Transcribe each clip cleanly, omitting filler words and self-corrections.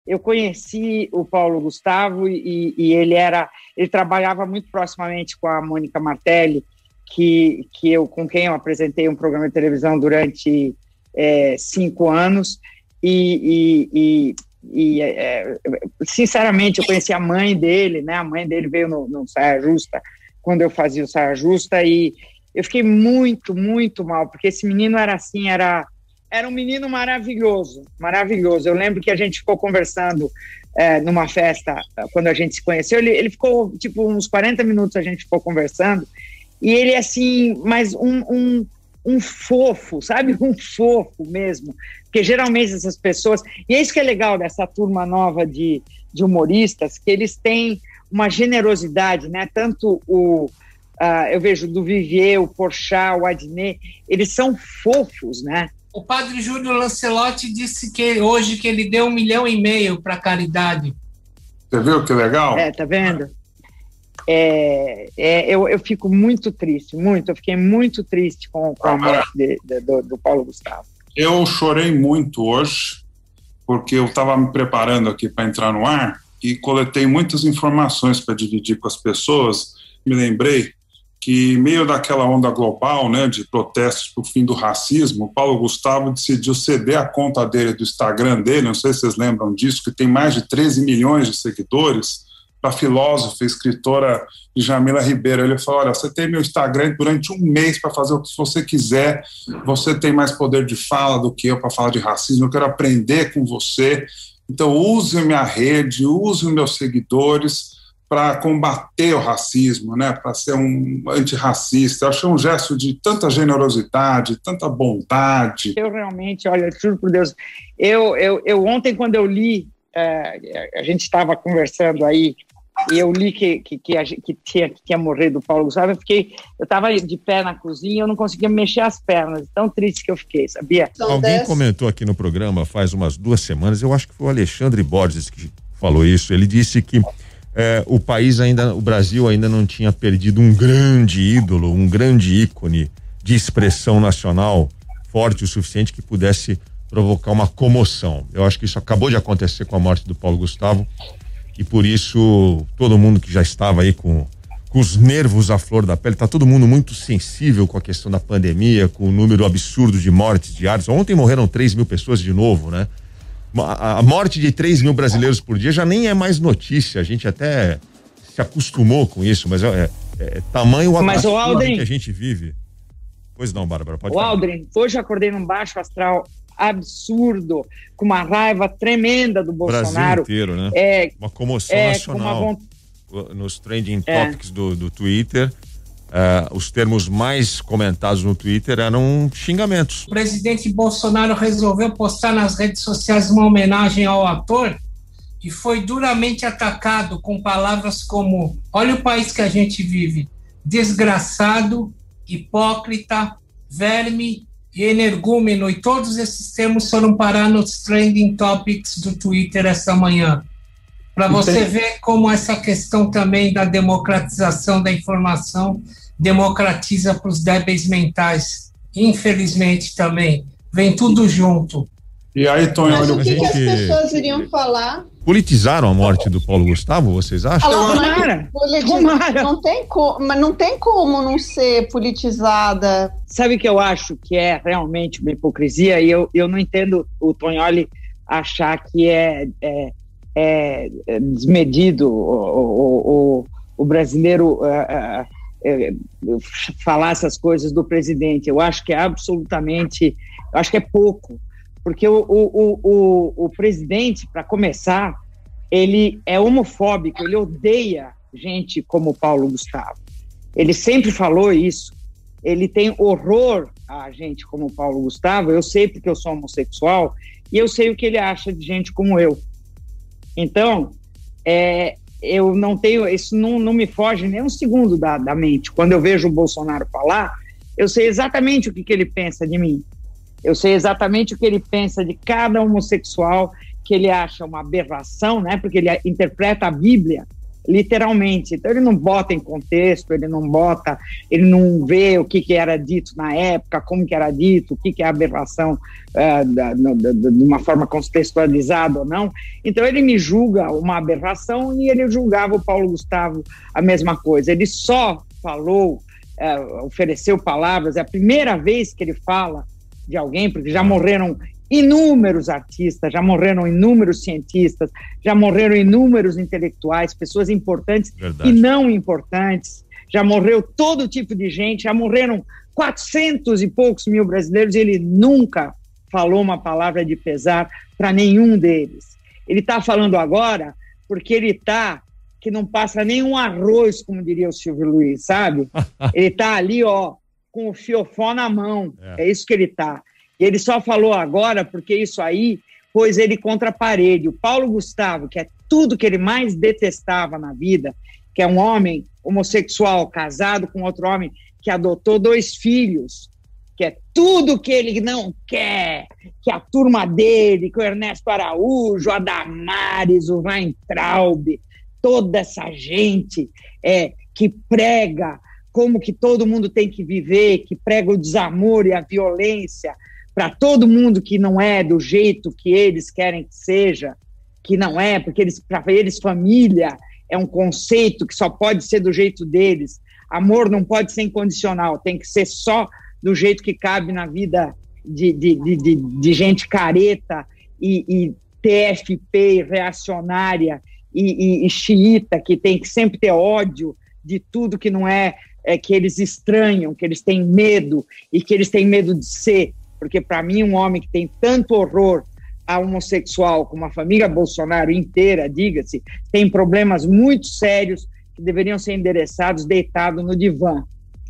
eu conheci o Paulo Gustavo e ele trabalhava muito proximamente com a Mônica Martelli, com quem eu apresentei um programa de televisão durante 5 anos, sinceramente, eu conheci a mãe dele, né? A mãe dele veio no Saia Justa, quando eu fazia o Saia Justa, e eu fiquei muito, muito mal, porque esse menino era assim, era um menino maravilhoso, maravilhoso. Eu lembro que a gente ficou conversando numa festa, quando a gente se conheceu, ele ficou, tipo, uns 40 minutos a gente ficou conversando, e ele, assim, mas um fofo, sabe? Um fofo mesmo, porque geralmente essas pessoas, e é isso que é legal dessa turma nova de humoristas, que eles têm uma generosidade, né? Tanto eu vejo do Vivier, o Porchat, o Adnet, eles são fofos, né? O padre Júlio Lancelotti disse que hoje que ele deu 1,5 milhão para caridade. Você viu que legal? Tá vendo? Eu fico muito triste, eu fiquei muito triste com a morte do Paulo Gustavo. Eu chorei muito hoje, porque eu estava me preparando aqui para entrar no ar e coletei muitas informações para dividir com as pessoas. Me lembrei que, meio daquela onda global, né, de protestos por fim do racismo, o Paulo Gustavo decidiu ceder a conta dele, do Instagram dele, não sei se vocês lembram disso, que tem mais de 13 milhões de seguidores, para a filósofa e escritora Jamila Ribeiro. Ele falou: olha, você tem meu Instagram durante 1 mês para fazer o que você quiser, você tem mais poder de fala do que eu para falar de racismo, eu quero aprender com você, então use minha rede, use os meus seguidores para combater o racismo, né, para ser um antirracista. Eu achei um gesto de tanta generosidade, tanta bondade. Eu realmente, olha, juro por Deus, eu ontem, quando eu li, a gente estava conversando aí, e eu li que tinha morrido o Paulo Gustavo, eu estava de pé na cozinha, eu não conseguia mexer as pernas, tão triste que eu fiquei, sabia? Alguém comentou aqui no programa faz umas 2 semanas, eu acho que foi o Alexandre Borges que falou isso. Ele disse que o Brasil ainda não tinha perdido um grande ídolo, um grande ícone de expressão nacional forte o suficiente que pudesse provocar uma comoção. Eu acho que isso acabou de acontecer com a morte do Paulo Gustavo, e por isso todo mundo que já estava aí com os nervos à flor da pele, tá todo mundo muito sensível com a questão da pandemia, com o número absurdo de mortes diárias. Ontem morreram 3 mil pessoas de novo, né? A morte de 3 mil brasileiros por dia já nem é mais notícia, a gente até se acostumou com isso, mas tamanho o absurdo que a gente vive. Pois não, Bárbara, pode falar. Aldrin, hoje eu acordei num baixo astral absurdo, com uma raiva tremenda do Bolsonaro. Brasil inteiro, né? Uma comoção nacional. Nos trending topics do Twitter, os termos mais comentados no Twitter eram xingamentos. O presidente Bolsonaro resolveu postar nas redes sociais uma homenagem ao ator e foi duramente atacado com palavras como: olha o país que a gente vive, desgraçado, hipócrita, verme e energúmeno, e todos esses termos foram parar nos trending topics do Twitter essa manhã. Para você ver como essa questão também da democratização da informação democratiza para os débeis mentais. Infelizmente também. Vem tudo junto. E aí, Tonho, mas o que as pessoas iriam falar? Politizaram a morte do Paulo Gustavo, vocês acham? Tomara. Mas não tem como não ser politizada. Sabe o que eu acho que é realmente uma hipocrisia? E eu não entendo o Tonholi achar que é desmedido o brasileiro falar essas coisas do presidente. Eu acho que é absolutamente, eu acho que é pouco, porque o presidente, para começar, ele é homofóbico, ele odeia gente como Paulo Gustavo. Ele sempre falou isso. Ele tem horror a gente como Paulo Gustavo. Eu sei porque eu sou homossexual e eu sei o que ele acha de gente como eu. Então, eu não tenho, isso não me foge nem um segundo da mente. Quando eu vejo o Bolsonaro falar, eu sei exatamente o que ele pensa de mim. Eu sei exatamente o que ele pensa de cada homossexual, que ele acha uma aberração, né? Porque ele interpreta a Bíblia literalmente. Então ele não bota em contexto, ele não vê o que era dito na época, como que era dito, o que é aberração de uma forma contextualizada ou não. Então ele me julga uma aberração e ele julgava o Paulo Gustavo a mesma coisa. Ele só falou, ofereceu palavras, é a primeira vez que ele fala de alguém, porque já morreram inúmeros artistas, já morreram inúmeros cientistas, já morreram inúmeros intelectuais, pessoas importantes e não importantes, já morreu todo tipo de gente, já morreram 400 e poucos mil brasileiros e ele nunca falou uma palavra de pesar para nenhum deles. Ele está falando agora porque ele está que não passa nenhum arroz, como diria o Silvio Luiz, sabe? Ele está ali, ó, com o fiofó na mão, é isso que ele está. E ele só falou agora porque isso aí pôs ele contra a parede. O Paulo Gustavo, que é tudo que ele mais detestava na vida, que é um homem homossexual casado com outro homem que adotou 2 filhos, que é tudo que ele não quer, que a turma dele, que o Ernesto Araújo, a Damares, o Weintraub, toda essa gente que prega como que todo mundo tem que viver, que prega o desamor e a violência para todo mundo que não é do jeito que eles querem que seja, que não é, porque para eles família é um conceito que só pode ser do jeito deles, amor não pode ser incondicional, tem que ser só do jeito que cabe na vida de gente careta e TFP, reacionária e xiita, que tem que sempre ter ódio de tudo que não é que eles estranham, que eles têm medo e que eles têm medo de ser. Porque, para mim, um homem que tem tanto horror a homossexual, como a família Bolsonaro inteira, diga-se, tem problemas muito sérios que deveriam ser endereçados deitado no divã.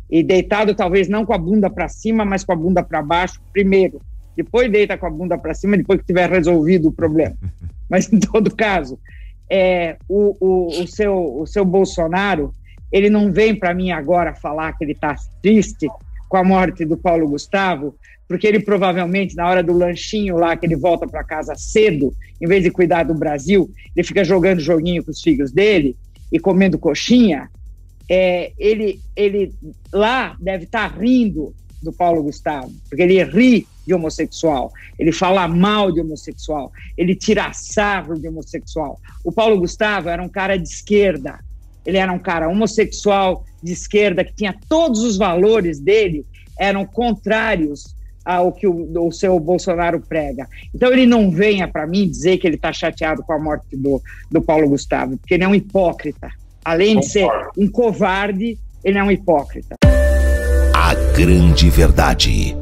E deitado talvez não com a bunda para cima, mas com a bunda para baixo primeiro. Depois deita com a bunda para cima, depois que tiver resolvido o problema. Mas, em todo caso, o seu Bolsonaro, ele não vem para mim agora falar que ele está triste com a morte do Paulo Gustavo, porque ele provavelmente, na hora do lanchinho lá, que ele volta para casa cedo, em vez de cuidar do Brasil, ele fica jogando joguinho com os filhos dele e comendo coxinha, ele lá deve estar rindo do Paulo Gustavo, porque ele ri de homossexual, ele fala mal de homossexual, ele tira sarro de homossexual. O Paulo Gustavo era um cara de esquerda, ele era um cara homossexual de esquerda, que tinha todos os valores dele, eram contrários ao que o seu Bolsonaro prega. Então ele não venha para mim dizer que ele está chateado com a morte do Paulo Gustavo, porque ele é um hipócrita. Além de ser um covarde, ele é um hipócrita. A grande verdade.